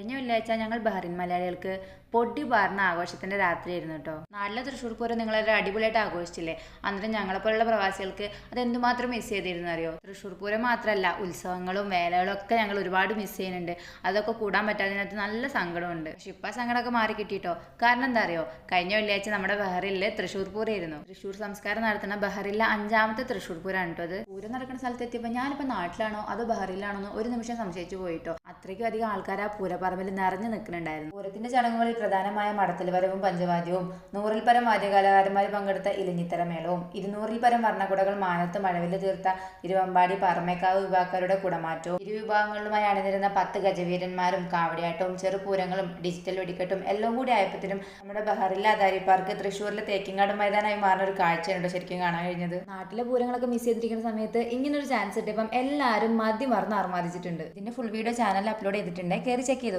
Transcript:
കഴിഞ്ഞ വെള്ളിയാഴ്ച ഞങ്ങൾ ബഹ്റിൻ മലയാളികൾക്ക് പൊടി പാർന്ന ആഘോഷത്തിന്റെ രാത്രിയായിരുന്നു കേട്ടോ. നാട്ടിലെ തൃശ്ശൂർ പൂരം നിങ്ങളൊരു അടിപൊളിയായിട്ട് ആഘോഷിച്ചില്ലേ? അന്നേരം ഞങ്ങളെപ്പോലുള്ള പ്രവാസികൾക്ക് അത് എന്തുമാത്രം മിസ് ചെയ്തിരുന്നു അറിയോ? തൃശ്ശൂർ പൂരം മാത്രമല്ല, ഉത്സവങ്ങളും വേലകളും ഒക്കെ ഞങ്ങൾ ഒരുപാട് മിസ് ചെയ്യുന്നുണ്ട്. അതൊക്കെ കൂടാൻ പറ്റാതിനകത്ത് നല്ല സങ്കടമുണ്ട്. പക്ഷെ ഇപ്പം ആ സങ്കടമൊക്കെ മാറി കിട്ടിയിട്ടോ. കാരണം എന്താ അറിയോ? കഴിഞ്ഞ വെള്ളിയാഴ്ച നമ്മുടെ ബഹ്റിനിലെ തൃശ്ശൂർ പൂരമായിരുന്നു. തൃശ്ശൂർ സംസ്കാരം നടത്തുന്ന ബഹ്റിനിലെ 5ാമത്തെ തൃശ്ശൂർ പൂരമാണ് കേട്ടോ അത്. പൂരം നടക്കുന്ന സ്ഥലത്ത് എത്തിയപ്പോൾ ഞാനിപ്പോൾ നാട്ടിലാണോ അതോ ബഹ്റിനിലാണോ എന്ന് ഒരു നിമിഷം സംശയിച്ചു പോയിട്ടോ. അത്രയ്ക്കും അധികം ആൾക്കാർ ആ പൂരപ്പറമ്പിൽ നിറഞ്ഞു നിൽക്കുന്നുണ്ടായിരുന്നു. പൂരത്തിന്റെ ചടങ്ങുകളിൽ പ്രധാനമായ മടത്തിൽ വരവും പഞ്ചവാദ്യവും 100-ൽ പരം വാദ്യകലാകാരന്മാർ പങ്കെടുത്ത ഇലഞ്ഞിത്തര മേളവും 200-ൽ പരം വർണ്ണക്കുടകൾ മാനത്ത് മഴവില് തീർത്ത ഇരുവമ്പാടി പാറമേക്കാവ് വിഭാഗക്കാരുടെ കുടമാറ്റവും ഇരുവിഭാഗങ്ങളിലുമായി അണിനിരുന്ന 10 ഗജവീരന്മാരും കാവടിയാട്ടവും ചെറുപൂരങ്ങളും ഡിജിറ്റൽ വെടിക്കെട്ടും എല്ലാം കൂടി ആയപ്പത്തിനും നമ്മുടെ ബഹ്റിനിലെ അദാരി പാർക്ക് തൃശ്ശൂരിലെ തേക്കിങ്ങാട് മൈതാനായി മാറുന്ന ഒരു കാഴ്ചയുണ്ട് ശരിക്കും കാണാൻ കഴിഞ്ഞത്. നാട്ടിലെ പൂരങ്ങളൊക്കെ മിസ് ചെയ്തിരിക്കുന്ന സമയത്ത് ഇങ്ങനൊരു ചാൻസ് കിട്ടിയപ്പം എല്ലാവരും മതി മറന്ന് ആർമാദിച്ചിട്ടുണ്ട്. ഇതിന്റെ ഫുൾ വീഡിയോ ചാനലിൽ അപ്ലോഡ് ചെയ്തിട്ടുണ്ട്, കയറി ചെക്ക് ചെയ്തു.